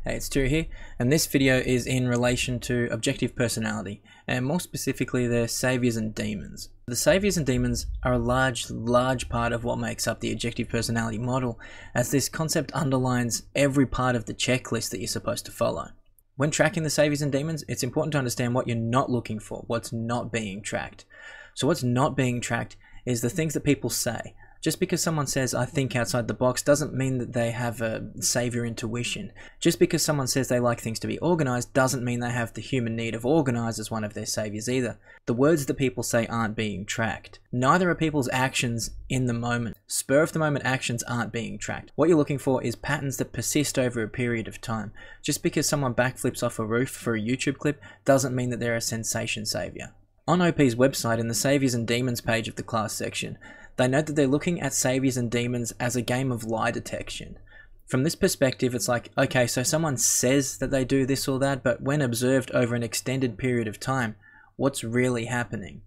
Hey, it's Stu here, and this video is in relation to objective personality, and more specifically the Saviours and Demons. The Saviours and Demons are a large part of what makes up the objective personality model, as this concept underlines every part of the checklist that you're supposed to follow. When tracking the Saviours and Demons, it's important to understand what you're not looking for, what's not being tracked. So what's not being tracked is the things that people say. Just because someone says, I think outside the box, doesn't mean that they have a savior intuition. Just because someone says they like things to be organized doesn't mean they have the human need of organize as one of their saviors either. The words that people say aren't being tracked. Neither are people's actions in the moment. Spur of the moment actions aren't being tracked. What you're looking for is patterns that persist over a period of time. Just because someone backflips off a roof for a YouTube clip doesn't mean that they're a sensation savior. On OP's website, in the Saviours and Demons page of the class section, they note that they're looking at Saviours and Demons as a game of lie detection. From this perspective, it's like, okay, so someone says that they do this or that, but when observed over an extended period of time, what's really happening?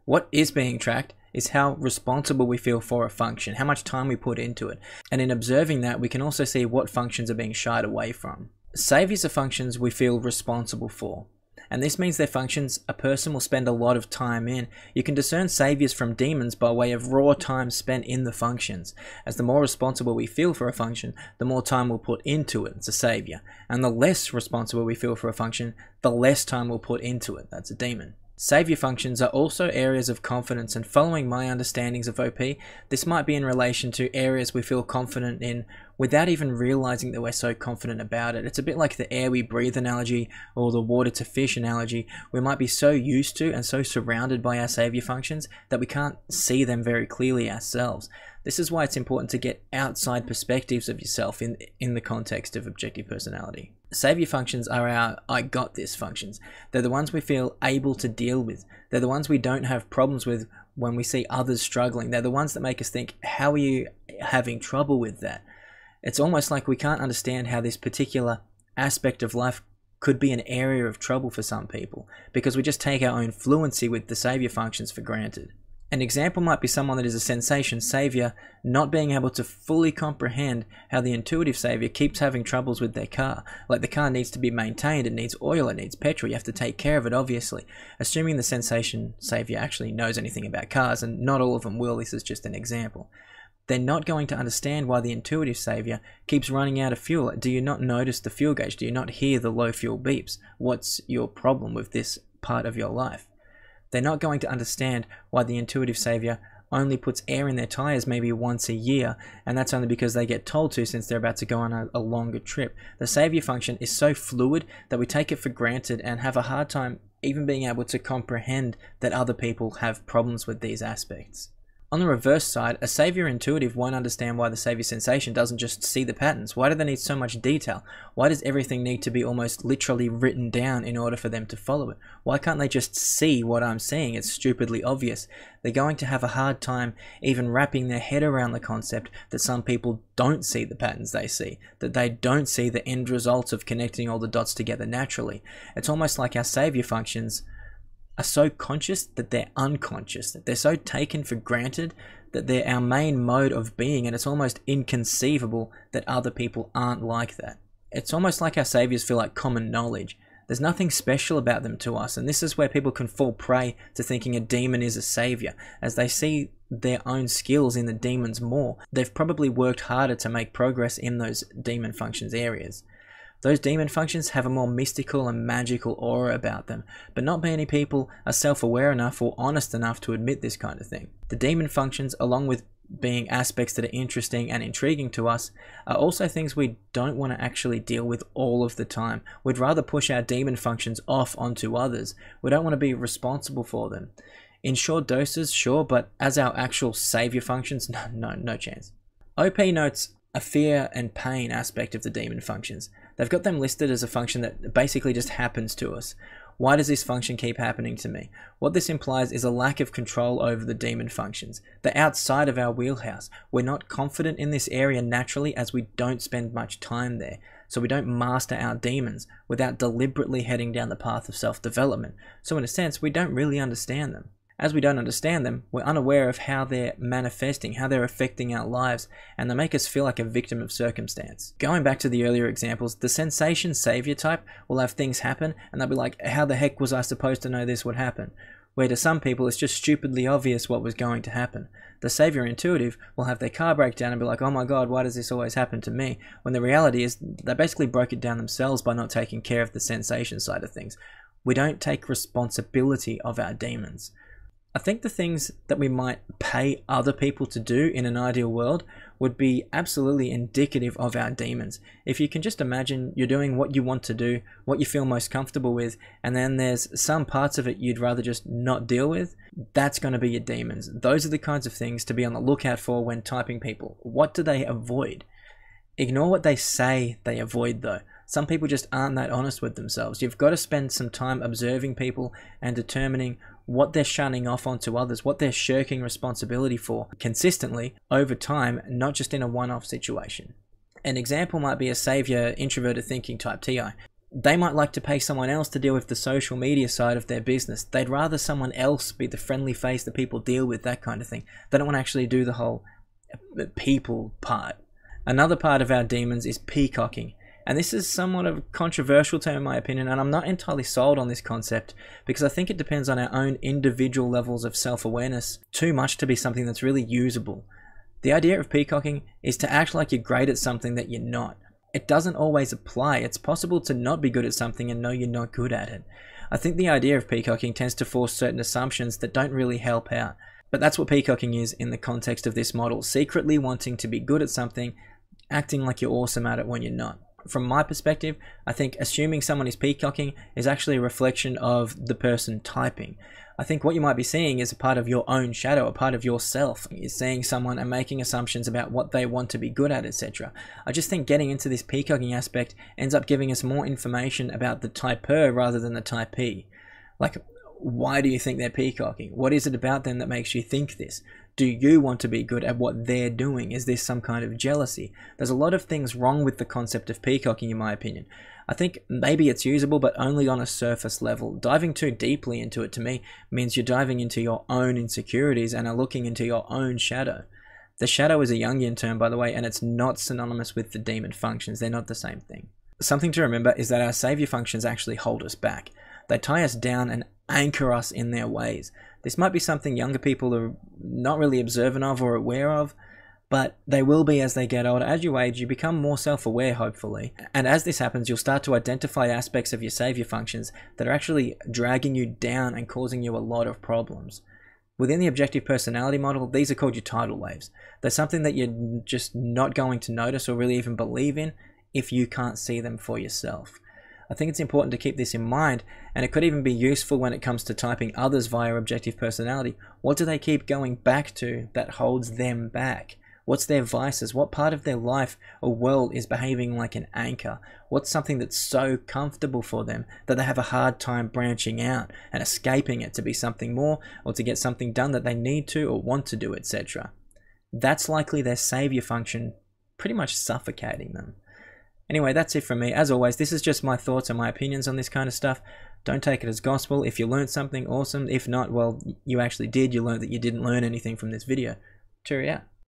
What is being tracked is how responsible we feel for a function, how much time we put into it. And in observing that, we can also see what functions are being shied away from. Saviors are functions we feel responsible for. And this means they're functions a person will spend a lot of time in. You can discern saviors from demons by way of raw time spent in the functions. As the more responsible we feel for a function, the more time we'll put into it. It's a savior. And the less responsible we feel for a function, the less time we'll put into it. That's a demon. Savior functions are also areas of confidence, and following my understandings of OP, this might be in relation to areas we feel confident in without even realizing that we're so confident about it. It's a bit like the air we breathe analogy or the water to fish analogy. We might be so used to and so surrounded by our savior functions that we can't see them very clearly ourselves. This is why it's important to get outside perspectives of yourself in the context of objective personality. Savior functions are our I got this functions. They're the ones we feel able to deal with. They're the ones we don't have problems with when we see others struggling. They're the ones that make us think, how are you having trouble with that? It's almost like we can't understand how this particular aspect of life could be an area of trouble for some people, because we just take our own fluency with the savior functions for granted. An example might be someone that is a sensation savior not being able to fully comprehend how the intuitive savior keeps having troubles with their car. Like the car needs to be maintained, it needs oil, it needs petrol, you have to take care of it obviously. Assuming the sensation savior actually knows anything about cars, and not all of them will, this is just an example. They're not going to understand why the intuitive savior keeps running out of fuel. Do you not notice the fuel gauge? Do you not hear the low fuel beeps? What's your problem with this part of your life? They're not going to understand why the intuitive savior only puts air in their tires maybe once a year, and that's only because they get told to since they're about to go on a longer trip. The savior function is so fluid that we take it for granted and have a hard time even being able to comprehend that other people have problems with these aspects. On the reverse side, a savior intuitive won't understand why the savior sensation doesn't just see the patterns. Why do they need so much detail? Why does everything need to be almost literally written down in order for them to follow it? Why can't they just see what I'm seeing? It's stupidly obvious. They're going to have a hard time even wrapping their head around the concept that some people don't see the patterns they see, that they don't see the end result of connecting all the dots together naturally. It's almost like our savior functions are so conscious that they're unconscious, that they're so taken for granted that they're our main mode of being, and it's almost inconceivable that other people aren't like that. It's almost like our saviors feel like common knowledge. There's nothing special about them to us, and this is where people can fall prey to thinking a demon is a savior, as they see their own skills in the demons more. They've probably worked harder to make progress in those demon functions areas. Those demon functions have a more mystical and magical aura about them, but not many people are self-aware enough or honest enough to admit this kind of thing. The demon functions, along with being aspects that are interesting and intriguing to us, are also things we don't want to actually deal with all of the time. We'd rather push our demon functions off onto others. We don't want to be responsible for them. In short doses, sure, but as our actual savior functions, no chance. OP notes a fear and pain aspect of the demon functions. They've got them listed as a function that basically just happens to us. Why does this function keep happening to me? What this implies is a lack of control over the demon functions. They're outside of our wheelhouse. We're not confident in this area naturally as we don't spend much time there. So we don't master our demons without deliberately heading down the path of self-development. So in a sense, we don't really understand them. As we don't understand them, we're unaware of how they're manifesting, how they're affecting our lives, and they make us feel like a victim of circumstance. Going back to the earlier examples, the sensation savior type will have things happen, and they'll be like, how the heck was I supposed to know this would happen? Where to some people, it's just stupidly obvious what was going to happen. The savior intuitive will have their car break down and be like, oh my god, why does this always happen to me? When the reality is, they basically broke it down themselves by not taking care of the sensation side of things. We don't take responsibility of our demons. I think the things that we might pay other people to do in an ideal world would be absolutely indicative of our demons. If you can just imagine you're doing what you want to do, what you feel most comfortable with, and then there's some parts of it you'd rather just not deal with, that's going to be your demons. Those are the kinds of things to be on the lookout for when typing people. What do they avoid? Ignore what they say they avoid though. Some people just aren't that honest with themselves. You've got to spend some time observing people and determining what they're shunning off onto others, what they're shirking responsibility for consistently over time, not just in a one-off situation. An example might be a savior, introverted thinking type TI. They might like to pay someone else to deal with the social media side of their business. They'd rather someone else be the friendly face that people deal with, that kind of thing. They don't want to actually do the whole people part. Another part of our demons is peacocking. And this is somewhat of a controversial term in my opinion, and I'm not entirely sold on this concept because I think it depends on our own individual levels of self-awareness too much to be something that's really usable. The idea of peacocking is to act like you're great at something that you're not. It doesn't always apply. It's possible to not be good at something and know you're not good at it. I think the idea of peacocking tends to force certain assumptions that don't really help out. But that's what peacocking is in the context of this model. Secretly wanting to be good at something, acting like you're awesome at it when you're not. From my perspective, I think assuming someone is peacocking is actually a reflection of the person typing. I think what you might be seeing is a part of your own shadow, a part of yourself. You're seeing someone and making assumptions about what they want to be good at, etc. I just think getting into this peacocking aspect ends up giving us more information about the typer rather than the typee. Like, why do you think they're peacocking? What is it about them that makes you think this? Do you want to be good at what they're doing? Is this some kind of jealousy? There's a lot of things wrong with the concept of peacocking in my opinion. I think maybe it's usable, but only on a surface level. Diving too deeply into it to me means you're diving into your own insecurities and are looking into your own shadow. The shadow is a Jungian term, by the way, and it's not synonymous with the demon functions. They're not the same thing. Something to remember is that our savior functions actually hold us back. They tie us down and anchor us in their ways. This might be something younger people are not really observant of or aware of, but they will be as they get older. As you age, you become more self-aware, hopefully. And as this happens, you'll start to identify aspects of your savior functions that are actually dragging you down and causing you a lot of problems. Within the objective personality model, these are called your tidal waves. They're something that you're just not going to notice or really even believe in if you can't see them for yourself. I think it's important to keep this in mind, and it could even be useful when it comes to typing others via objective personality. What do they keep going back to that holds them back? What's their vices? What part of their life or world is behaving like an anchor? What's something that's so comfortable for them that they have a hard time branching out and escaping it to be something more or to get something done that they need to or want to do, etc.? That's likely their savior function pretty much suffocating them. Anyway, that's it from me. As always, this is just my thoughts and my opinions on this kind of stuff. Don't take it as gospel. If you learned something, awesome. If not, well, you actually did. You learned that you didn't learn anything from this video. Cheerio.